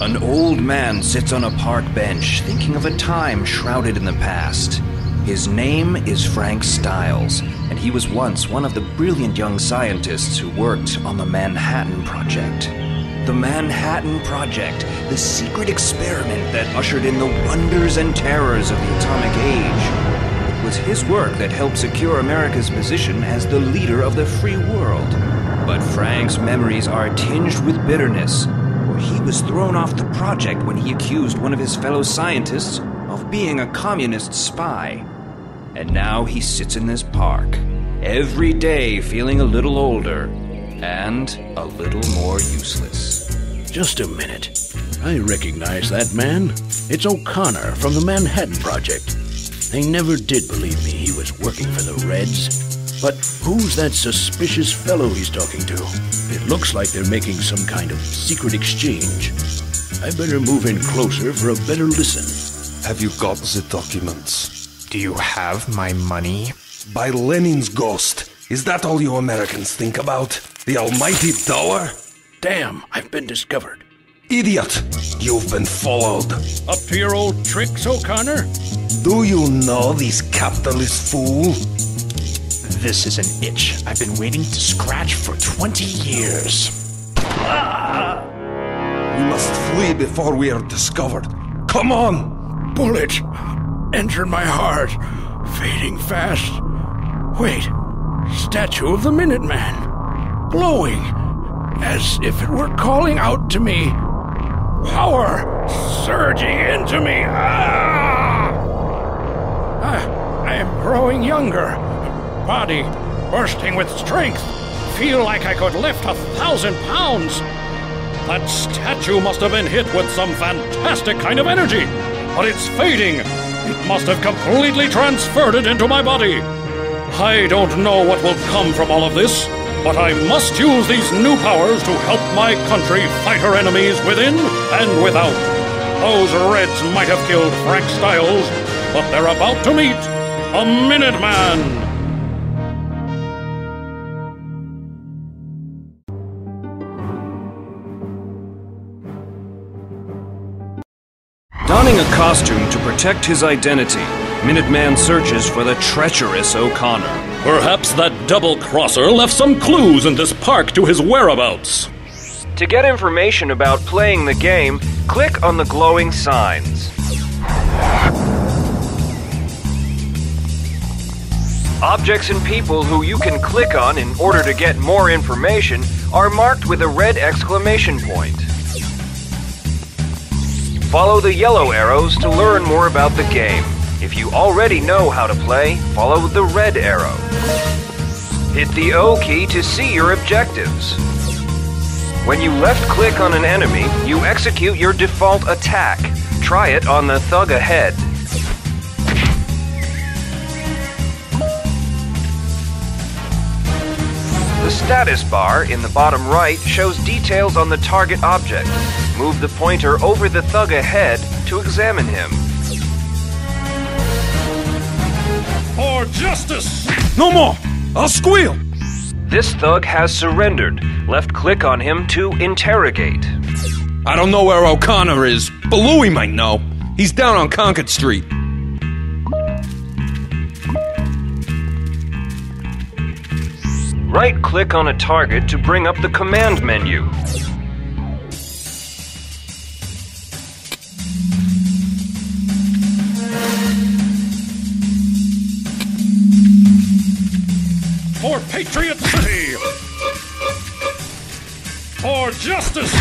An old man sits on a park bench, thinking of a time shrouded in the past. His name is Frank Styles, and he was once one of the brilliant young scientists who worked on the Manhattan Project. The Manhattan Project, the secret experiment that ushered in the wonders and terrors of the atomic age. It was his work that helped secure America's position as the leader of the free world. But Frank's memories are tinged with bitterness. He was thrown off the project when he accused one of his fellow scientists of being a communist spy. And now he sits in this park, every day feeling a little older and a little more useless. Just a minute. I recognize that man. It's O'Connor from the Manhattan Project. They never did believe me he was working for the Reds. But who's that suspicious fellow he's talking to? It looks like they're making some kind of secret exchange. I better move in closer for a better listen. Have you got the documents? Do you have my money? By Lenin's ghost. Is that all you Americans think about? The almighty dollar? Damn, I've been discovered. Idiot! You've been followed. Up to your old tricks, O'Connor? Do you know this capitalist fool? This is an itch I've been waiting to scratch for 20 years. We must flee before we are discovered. Come on! Bullet entered my heart, fading fast. Wait, statue of the Minuteman, glowing, as if it were calling out to me. Power surging into me. I am growing younger. Body bursting with strength. Feel like I could lift 1,000 pounds. That statue must have been hit with some fantastic kind of energy. But it's fading. It must have completely transferred it into my body. I don't know what will come from all of this, but I must use these new powers to help my country fight her enemies within and without. Those Reds might have killed Frank Styles, but they're about to meet a Minuteman. Donning a costume to protect his identity, Minuteman searches for the treacherous O'Connor. Perhaps that double-crosser left some clues in this park to his whereabouts. To get information about playing the game, click on the glowing signs. Objects and people who you can click on in order to get more information are marked with a red exclamation point. Follow the yellow arrows to learn more about the game. If you already know how to play, follow the red arrow. Hit the O key to see your objectives. When you left-click on an enemy, you execute your default attack. Try it on the thug ahead. The status bar in the bottom right shows details on the target object. Move the pointer over the thug ahead to examine him. For justice! No more! I'll squeal! This thug has surrendered. Left-click on him to interrogate. I don't know where O'Connor is, but Louis might know. He's down on Concord Street. Right-click on a target to bring up the command menu. For Patriot City! For justice!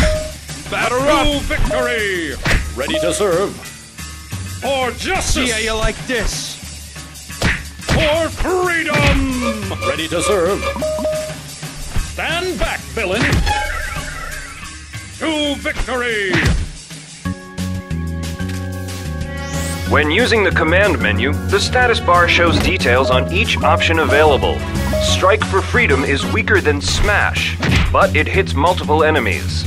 Batter up! Victory! Ready to serve. For justice! See how you like this. For freedom! Ready to serve. Stand back, villain! To victory! When using the command menu, the status bar shows details on each option available. Strike for Freedom is weaker than Smash, but it hits multiple enemies.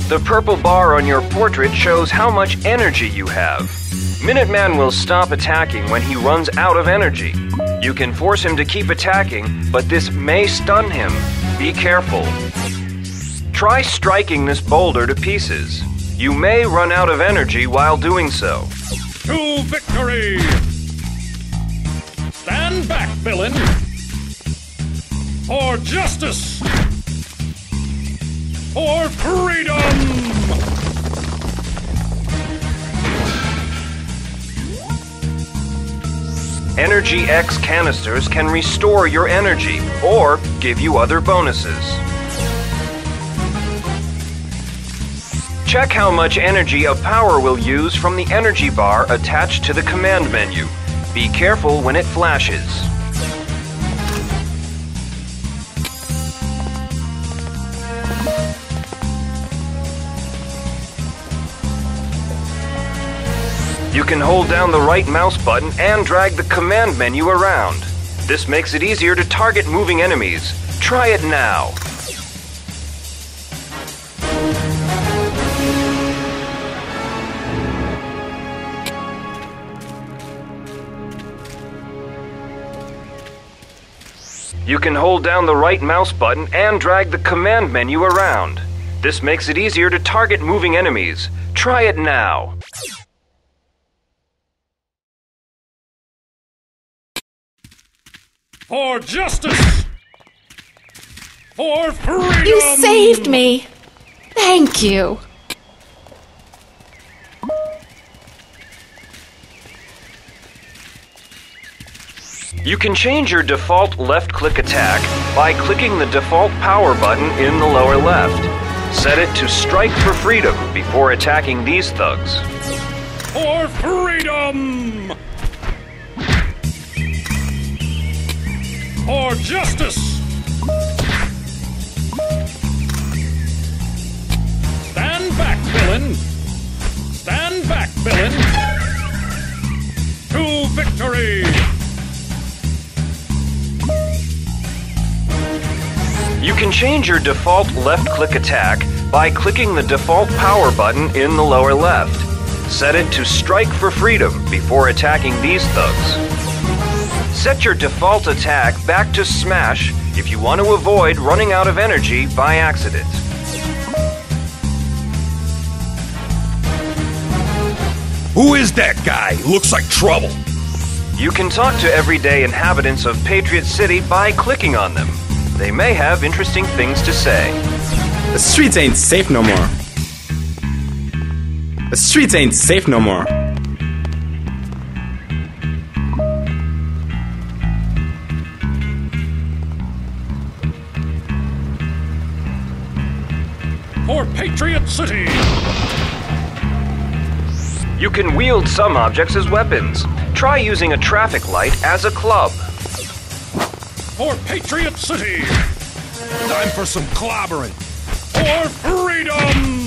The purple bar on your portrait shows how much energy you have. Minuteman will stop attacking when he runs out of energy. You can force him to keep attacking, but this may stun him. Be careful. Try striking this boulder to pieces. You may run out of energy while doing so. To victory! Stand back, villain! For justice! For freedom! Energy X canisters can restore your energy or give you other bonuses. Check how much energy a power will use from the energy bar attached to the command menu. Be careful when it flashes. You can hold down the right mouse button and drag the command menu around. This makes it easier to target moving enemies. Try it now. You can hold down the right mouse button and drag the command menu around. This makes it easier to target moving enemies. Try it now. For justice! For freedom! You saved me! Thank you! You can change your default left-click attack by clicking the default power button in the lower left. Set it to strike for freedom before attacking these thugs. For freedom! For justice! Stand back, villain! Stand back, villain! To victory! You can change your default left-click attack by clicking the default power button in the lower left. Set it to strike for freedom before attacking these thugs. Set your default attack back to smash if you want to avoid running out of energy by accident. Who is that guy? Looks like trouble. You can talk to everyday inhabitants of Patriot City by clicking on them. They may have interesting things to say. The streets ain't safe no more. The streets ain't safe no more. For Patriot City! You can wield some objects as weapons. Try using a traffic light as a club. For Patriot City! Time for some clobbering. For freedom!